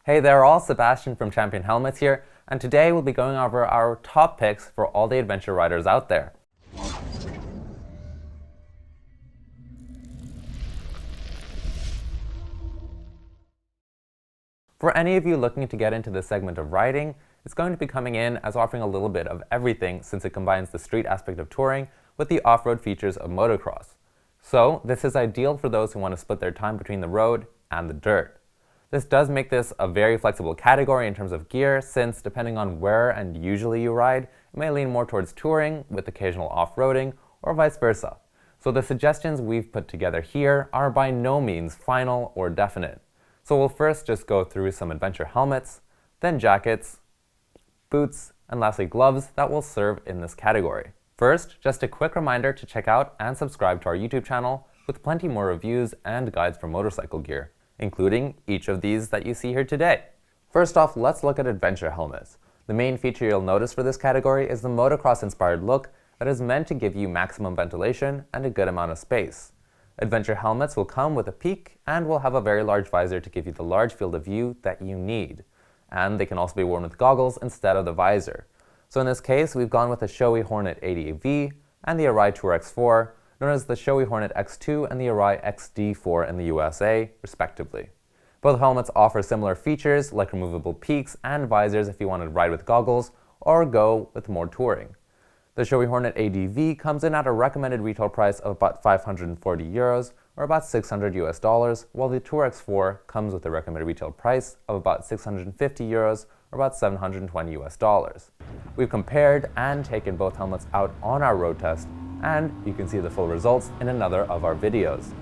Hey there all, Sebastian from Champion Helmets here, and today we'll be going over our top picks for all the adventure riders out there. For any of you looking to get into this segment of riding, it's going to be coming in as offering a little bit of everything since it combines the street aspect of touring with the off-road features of motocross. So this is ideal for those who want to split their time between the road and the dirt. This does make this a very flexible category in terms of gear, since depending on where and usually you ride, it may lean more towards touring with occasional off-roading or vice versa. So the suggestions we've put together here are by no means final or definite. So we'll first just go through some adventure helmets, then jackets, boots, and lastly gloves that will serve in this category. First, just a quick reminder to check out and subscribe to our YouTube channel with plenty more reviews and guides for motorcycle gear, including each of these that you see here today. First off, let's look at adventure helmets. The main feature you'll notice for this category is the motocross-inspired look that is meant to give you maximum ventilation and a good amount of space. Adventure helmets will come with a peak and will have a very large visor to give you the large field of view that you need. And they can also be worn with goggles instead of the visor. So in this case, we've gone with the Shoei Hornet ADV and the Arai Tour X4, known as the Shoei Hornet X2 and the Arai XD4 in the USA, respectively. Both helmets offer similar features like removable peaks and visors if you want to ride with goggles or go with more touring. The Shoei Hornet ADV comes in at a recommended retail price of about 540 euros or about 600 US dollars, while the Tour X4 comes with a recommended retail price of about 650 euros or about 720 US dollars. We've compared and taken both helmets out on our road test, and you can see the full results in another of our videos.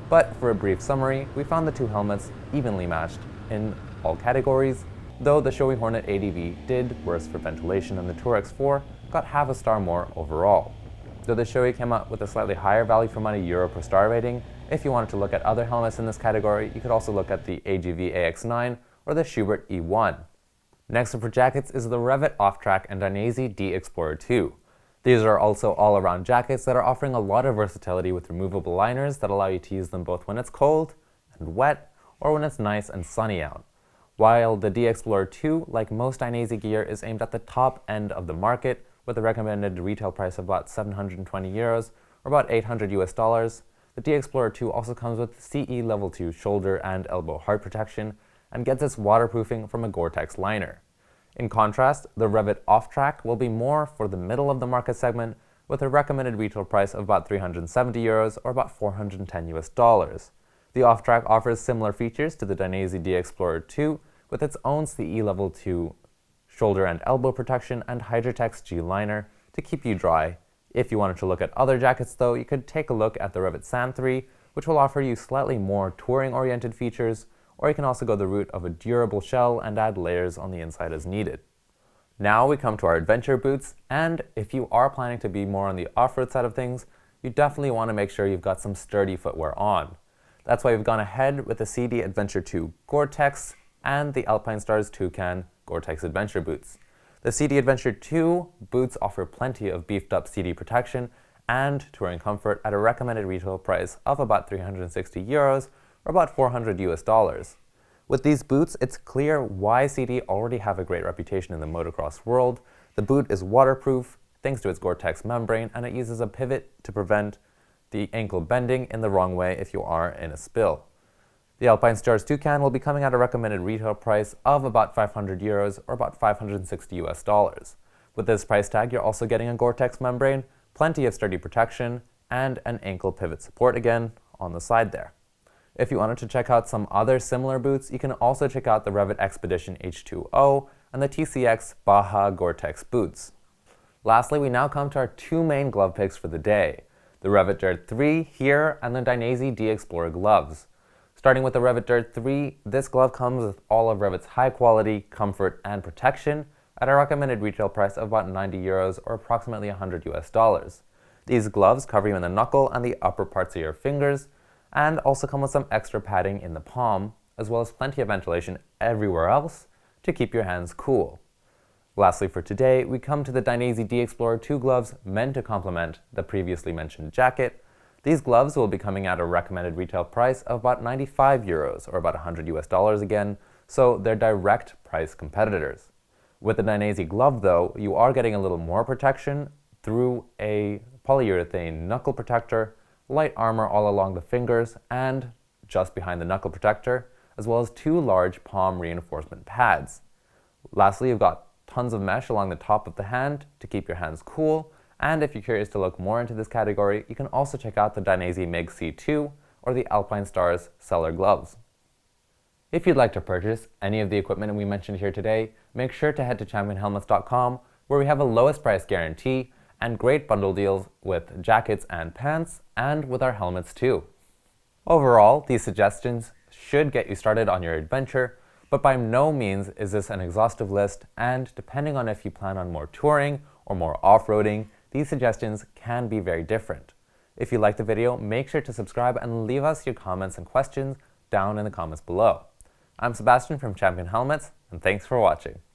But for a brief summary, we found the two helmets evenly matched in all categories, though the Shoei Hornet ADV did worse for ventilation and the Tour X4 got half a star more overall. Though the Shoei came out with a slightly higher value for money euro per star rating, if you wanted to look at other helmets in this category, you could also look at the AGV AX9 or the Schubert E1. Next up for jackets is the Revit Offtrack and Dainese D-Explorer 2. These are also all-around jackets that are offering a lot of versatility with removable liners that allow you to use them both when it's cold and wet or when it's nice and sunny out. While the D-Explorer 2, like most Dainese gear, is aimed at the top end of the market with a recommended retail price of about 720 euros or about 800 US dollars, the D-Explorer 2 also comes with CE Level 2 shoulder and elbow heart protection and gets its waterproofing from a Gore-Tex liner. In contrast, the Revit Offtrack will be more for the middle of the market segment with a recommended retail price of about 370 euros or about 410 US dollars. The Offtrack offers similar features to the Dainese D-Explorer 2 with its own CE Level 2 shoulder and elbow protection and Hydrotex G liner to keep you dry. If you wanted to look at other jackets though, you could take a look at the Revit Sand 3, which will offer you slightly more touring-oriented features, or you can also go the route of a durable shell and add layers on the inside as needed. Now we come to our adventure boots, and if you are planning to be more on the off-road side of things, you definitely want to make sure you've got some sturdy footwear on. That's why we've gone ahead with the SIDI Adventure 2 Gore-Tex and the Alpinestars Toucan Gore-Tex Adventure boots. The SIDI Adventure 2 boots offer plenty of beefed up CD protection and touring comfort at a recommended retail price of about 360 euros or about 400 US dollars. With these boots, it's clear why SIDI already have a great reputation in the motocross world. The boot is waterproof thanks to its Gore-Tex membrane, and it uses a pivot to prevent the ankle bending in the wrong way if you are in a spill. The Alpinestars Toucan will be coming at a recommended retail price of about 500 euros or about 560 US dollars. With this price tag, you're also getting a Gore-Tex membrane, plenty of sturdy protection, and an ankle pivot support again on the side there. If you wanted to check out some other similar boots, you can also check out the Revit Expedition H2O and the TCX Baja Gore-Tex boots. Lastly, we now come to our two main glove picks for the day, the Revit Dirt 3 here and the Dainese D-Explorer gloves. Starting with the Revit Dirt 3, this glove comes with all of Revit's high quality, comfort, and protection at a recommended retail price of about 90 euros or approximately 100 US dollars. These gloves cover you in the knuckle and the upper parts of your fingers, and also come with some extra padding in the palm, as well as plenty of ventilation everywhere else to keep your hands cool. Lastly for today, we come to the Dainese D-Explorer 2 gloves meant to complement the previously mentioned jacket. These gloves will be coming at a recommended retail price of about 95 euros or about 100 US dollars again, so they're direct price competitors. With the Dainese glove though, you are getting a little more protection through a polyurethane knuckle protector, light armor all along the fingers and just behind the knuckle protector, as well as 2 large palm reinforcement pads. Lastly, you've got tons of mesh along the top of the hand to keep your hands cool, and if you're curious to look more into this category, you can also check out the Dainese MIG C2 or the Alpinestars Cellar gloves. If you'd like to purchase any of the equipment we mentioned here today, make sure to head to championhelmets.com, where we have a lowest price guarantee and great bundle deals with jackets and pants, and with our helmets too. Overall, these suggestions should get you started on your adventure, but by no means is this an exhaustive list, and depending on if you plan on more touring or more off-roading, these suggestions can be very different. If you liked the video, make sure to subscribe and leave us your comments and questions down in the comments below. I'm Sebastian from Champion Helmets, and thanks for watching.